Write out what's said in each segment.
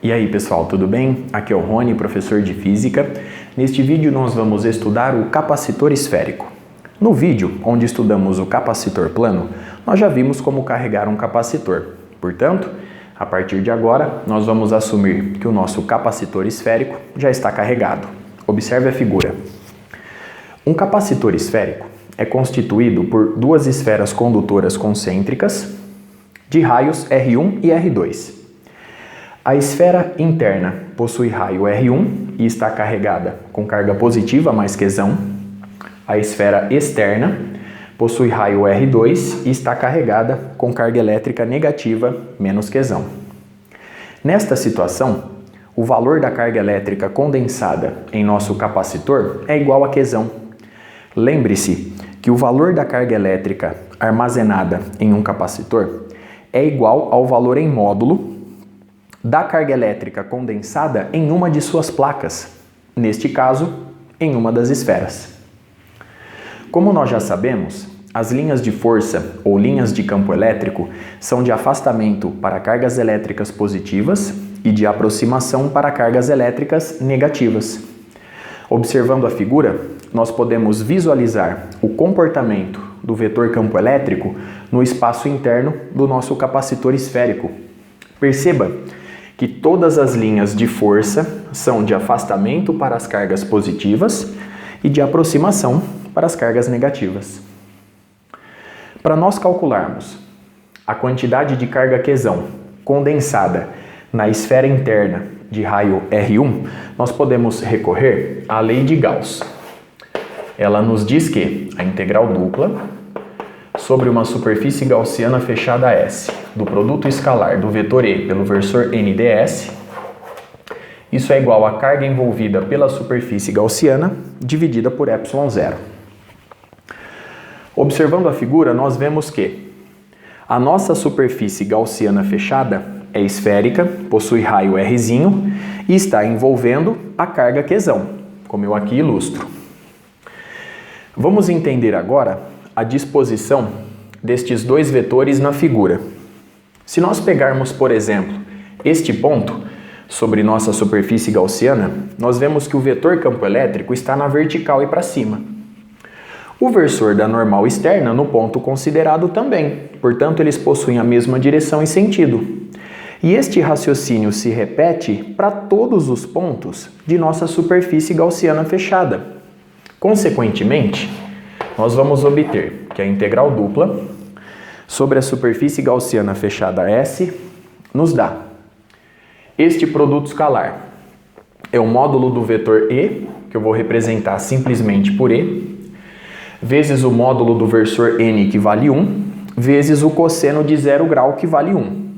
E aí pessoal, tudo bem? Aqui é o Rony, professor de Física. Neste vídeo nós vamos estudar o capacitor esférico. No vídeo, onde estudamos o capacitor plano, nós já vimos como carregar um capacitor. Portanto, a partir de agora, nós vamos assumir que o nosso capacitor esférico já está carregado. Observe a figura. Um capacitor esférico é constituído por duas esferas condutoras concêntricas de raios R1 e R2. A esfera interna possui raio R1 e está carregada com carga positiva mais quesão. A esfera externa possui raio R2 e está carregada com carga elétrica negativa menos quesão. Nesta situação, o valor da carga elétrica condensada em nosso capacitor é igual a quesão. Lembre-se que o valor da carga elétrica armazenada em um capacitor é igual ao valor em módulo da carga elétrica condensada em uma de suas placas, neste caso, em uma das esferas. Como nós já sabemos, as linhas de força ou linhas de campo elétrico são de afastamento para cargas elétricas positivas e de aproximação para cargas elétricas negativas. Observando a figura, nós podemos visualizar o comportamento do vetor campo elétrico no espaço interno do nosso capacitor esférico. Perceba que todas as linhas de força são de afastamento para as cargas positivas e de aproximação para as cargas negativas. Para nós calcularmos a quantidade de carga quesão condensada na esfera interna de raio R1, nós podemos recorrer à lei de Gauss. Ela nos diz que a integral dupla sobre uma superfície gaussiana fechada S do produto escalar do vetor E pelo vetor N ds, isso é igual à carga envolvida pela superfície gaussiana dividida por ε0. Observando a figura, nós vemos que a nossa superfície gaussiana fechada é esférica, possui raio Rzinho e está envolvendo a carga quesão, como eu aqui ilustro. Vamos entender agora a disposição destes dois vetores na figura. Se nós pegarmos, por exemplo, este ponto sobre nossa superfície gaussiana, nós vemos que o vetor campo elétrico está na vertical e para cima. O versor da normal externa no ponto considerado também, portanto eles possuem a mesma direção e sentido. E este raciocínio se repete para todos os pontos de nossa superfície gaussiana fechada. Consequentemente, nós vamos obter que a integral dupla sobre a superfície gaussiana fechada S nos dá este produto escalar. É o módulo do vetor E, que eu vou representar simplesmente por E, vezes o módulo do versor N, que vale 1, vezes o cosseno de 0 grau, que vale 1.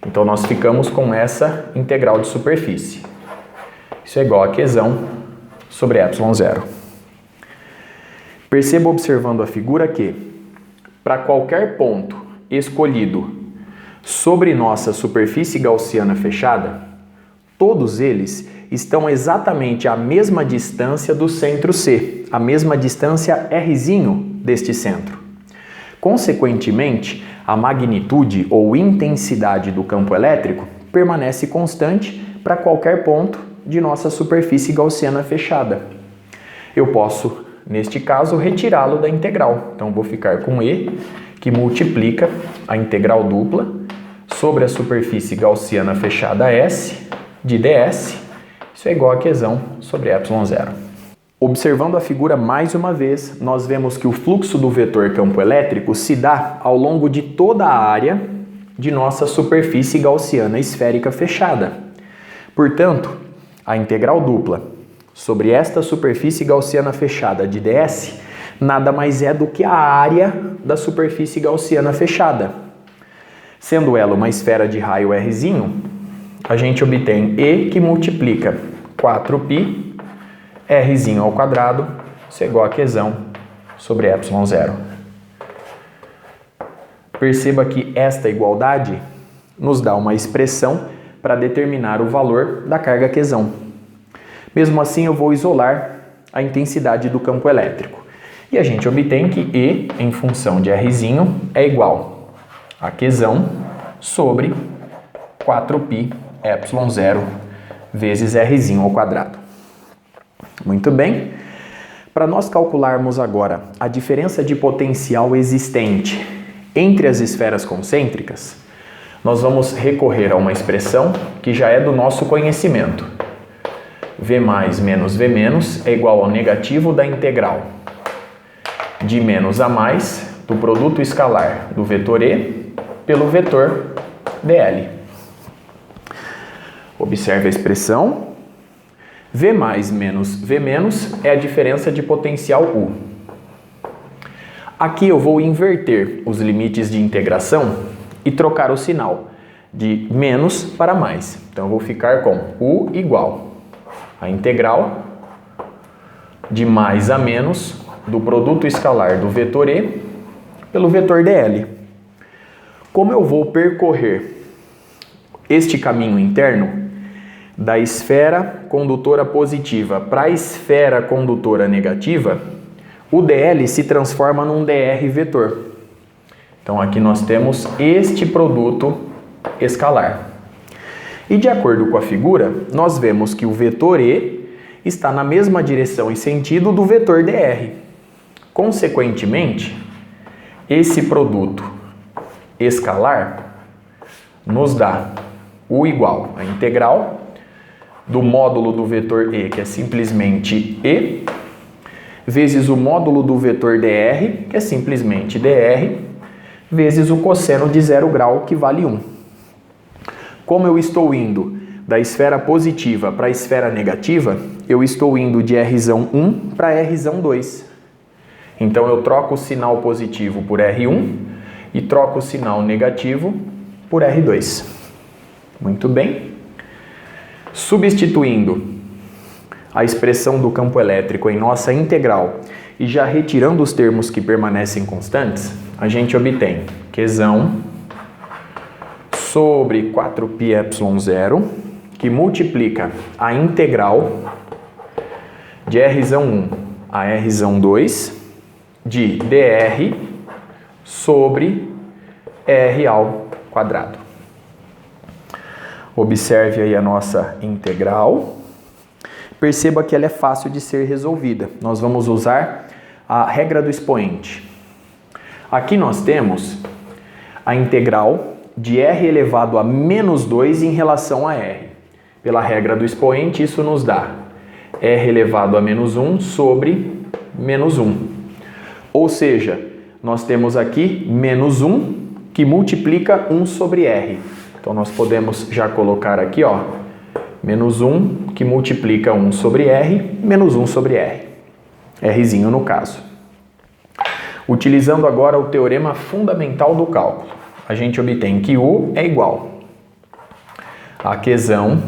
Então, nós ficamos com essa integral de superfície. Isso é igual a quesão sobre ε0. Perceba observando a figura que, para qualquer ponto escolhido sobre nossa superfície gaussiana fechada, todos eles estão exatamente à mesma distância do centro C, a mesma distância Rzinho deste centro. Consequentemente, a magnitude ou intensidade do campo elétrico permanece constante para qualquer ponto de nossa superfície gaussiana fechada. Eu posso, neste caso, retirá-lo da integral. Então, vou ficar com E, que multiplica a integral dupla sobre a superfície gaussiana fechada S de ds. Isso é igual a quesão sobre ε0. Observando a figura mais uma vez, nós vemos que o fluxo do vetor campo elétrico se dá ao longo de toda a área de nossa superfície gaussiana esférica fechada. Portanto, a integral dupla sobre esta superfície gaussiana fechada de ds nada mais é do que a área da superfície gaussiana fechada. Sendo ela uma esfera de raio Rzinho, a gente obtém E, que multiplica 4π Rzinho ao quadrado, isso é igual a quesão sobre ε0. Perceba que esta igualdade nos dá uma expressão para determinar o valor da carga quesão. Mesmo assim, eu vou isolar a intensidade do campo elétrico. E a gente obtém que E, em função de Rzinho, é igual a quesão sobre 4π ε0 vezes Rzinho ao quadrado. Muito bem. Para nós calcularmos agora a diferença de potencial existente entre as esferas concêntricas, nós vamos recorrer a uma expressão que já é do nosso conhecimento. V mais menos V menos é igual ao negativo da integral de menos a mais do produto escalar do vetor E pelo vetor dl. Observe a expressão. V mais menos V menos é a diferença de potencial U. Aqui eu vou inverter os limites de integração e trocar o sinal de menos para mais. Então eu vou ficar com U igual a integral de mais a menos do produto escalar do vetor E pelo vetor dl. Como eu vou percorrer este caminho interno da esfera condutora positiva para a esfera condutora negativa, o dl se transforma num dr vetor. Então aqui nós temos este produto escalar. E de acordo com a figura, nós vemos que o vetor E está na mesma direção e sentido do vetor dr. Consequentemente, esse produto escalar nos dá U igual a integral do módulo do vetor E, que é simplesmente E, vezes o módulo do vetor dr, que é simplesmente dr, vezes o cosseno de 0 grau, que vale 1. Como eu estou indo da esfera positiva para a esfera negativa, eu estou indo de R1 para R2. Então eu troco o sinal positivo por R1 e troco o sinal negativo por R2. Muito bem. Substituindo a expressão do campo elétrico em nossa integral e já retirando os termos que permanecem constantes, a gente obtém Qzão sobre 4πε0, que multiplica a integral de R1 a R2 de dr sobre R ao quadrado. Observe aí a nossa integral. Perceba que ela é fácil de ser resolvida. Nós vamos usar a regra do expoente. Aqui nós temos a integral de r elevado a menos 2 em relação a r. Pela regra do expoente, isso nos dá r elevado a menos 1 sobre menos 1. Ou seja, nós temos aqui menos 1 que multiplica 1 sobre r. Então nós podemos já colocar aqui, ó, menos 1 que multiplica 1 sobre r, menos 1 sobre r. Rzinho no caso. Utilizando agora o teorema fundamental do cálculo, a gente obtém que U é igual a Qzão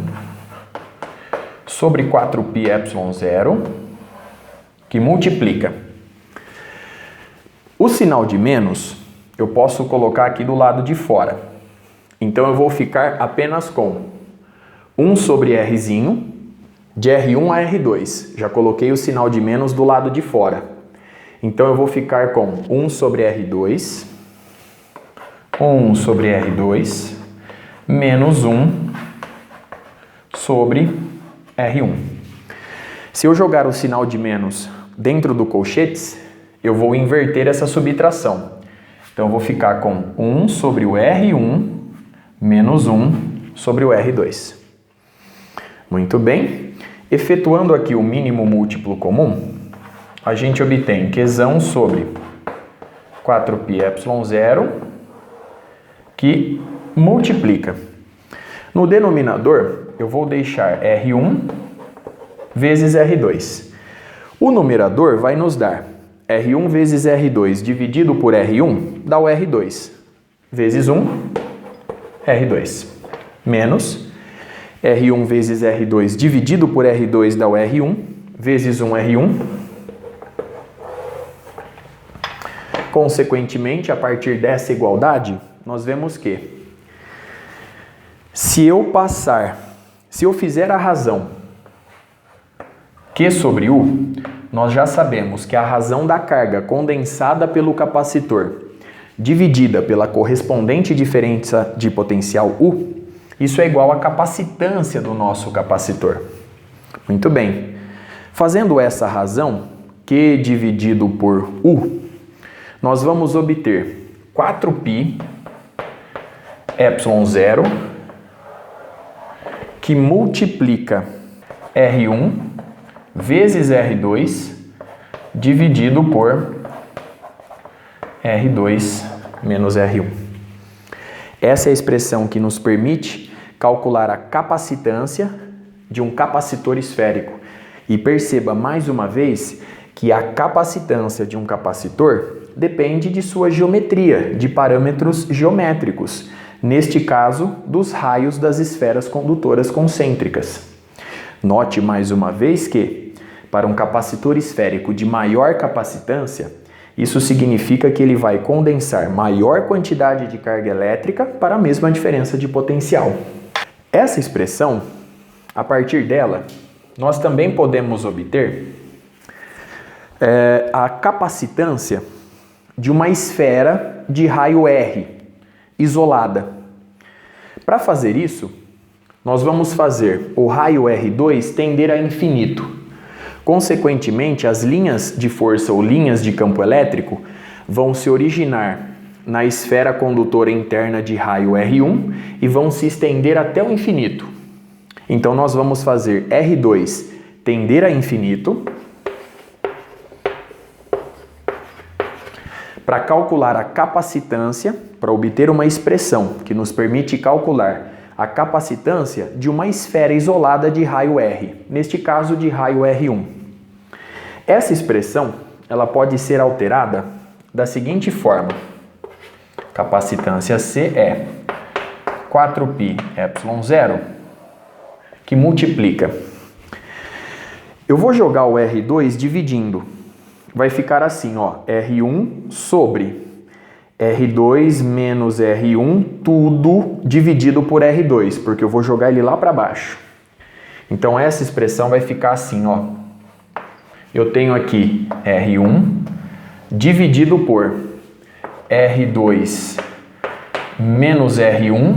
sobre 4πε0, que multiplica. O sinal de menos eu posso colocar aqui do lado de fora. Então eu vou ficar apenas com 1 sobre Rzinho, de R1 a R2. Já coloquei o sinal de menos do lado de fora. Então eu vou ficar com 1 sobre R2, 1 sobre R2, menos 1 sobre R1. Se eu jogar o sinal de menos dentro do colchetes, eu vou inverter essa subtração. Então eu vou ficar com 1 sobre o R1 menos 1 sobre o R2. Muito bem. Efetuando aqui o mínimo múltiplo comum, a gente obtém Qzão sobre 4πε0, que multiplica. No denominador, eu vou deixar R1 vezes R2. O numerador vai nos dar R1 vezes R2 dividido por R1 dá o R2, vezes 1, R2, menos R1 vezes R2 dividido por R2 dá o R1, vezes 1, R1. Consequentemente, a partir dessa igualdade, nós vemos que se eu fizer a razão Q sobre U, nós já sabemos que a razão da carga condensada pelo capacitor dividida pela correspondente diferença de potencial U Isso é igual à capacitância do nosso capacitor. Muito bem. Fazendo essa razão, Q dividido por U, nós vamos obter 4π ε0 que multiplica R1 vezes R2 dividido por R2 menos R1. Essa é a expressão que nos permite calcular a capacitância de um capacitor esférico. E perceba mais uma vez que a capacitância de um capacitor depende de sua geometria, de parâmetros geométricos, neste caso, dos raios das esferas condutoras concêntricas. Note mais uma vez que, para um capacitor esférico de maior capacitância, isso significa que ele vai condensar maior quantidade de carga elétrica para a mesma diferença de potencial. Essa expressão, a partir dela, nós também podemos obter a capacitância de uma esfera de raio R, isolada. Para fazer isso, nós vamos fazer o raio R2 tender a infinito. Consequentemente, as linhas de força ou linhas de campo elétrico vão se originar na esfera condutora interna de raio R1 e vão se estender até o infinito. Então, nós vamos fazer R2 tender a infinito. Para calcular a capacitância, para obter uma expressão que nos permite calcular a capacitância de uma esfera isolada de raio R, neste caso de raio R1. Essa expressão, ela pode ser alterada da seguinte forma. Capacitância C é 4π ε0 que multiplica. Eu vou jogar o R2 dividindo. Vai ficar assim, ó, R1 sobre R2 menos R1, tudo dividido por R2, porque eu vou jogar ele lá para baixo. Então essa expressão vai ficar assim, ó. Eu tenho aqui R1 dividido por R2 menos R1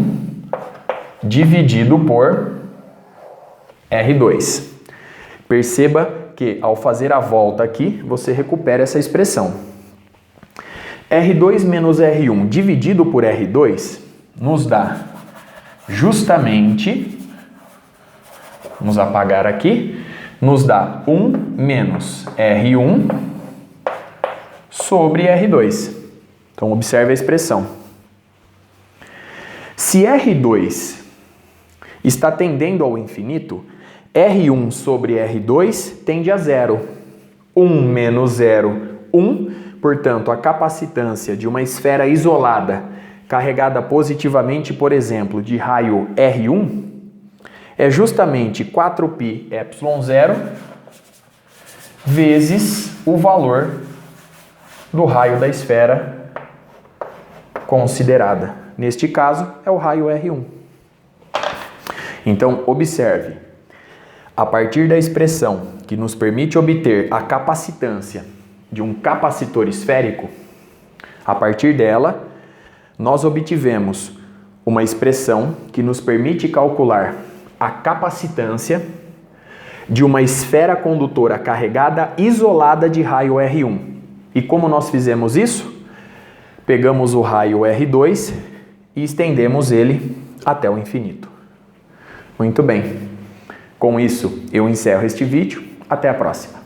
dividido por R2. Perceba que ao fazer a volta aqui, você recupera essa expressão. R2 menos R1 dividido por R2 nos dá justamente, vamos apagar aqui, nos dá 1 menos R1 sobre R2. Então observe a expressão. Se R2 está tendendo ao infinito, R1 sobre R2 tende a zero. 1 menos 0, 1. Portanto, a capacitância de uma esfera isolada, carregada positivamente, por exemplo, de raio R1, é justamente 4π ε0 vezes o valor do raio da esfera considerada. Neste caso, é o raio R1. Então, observe. A partir da expressão que nos permite obter a capacitância de um capacitor esférico, a partir dela, nós obtivemos uma expressão que nos permite calcular a capacitância de uma esfera condutora carregada isolada de raio R1. E como nós fizemos isso? Pegamos o raio R2 e estendemos ele até o infinito. Muito bem. Com isso, eu encerro este vídeo. Até a próxima.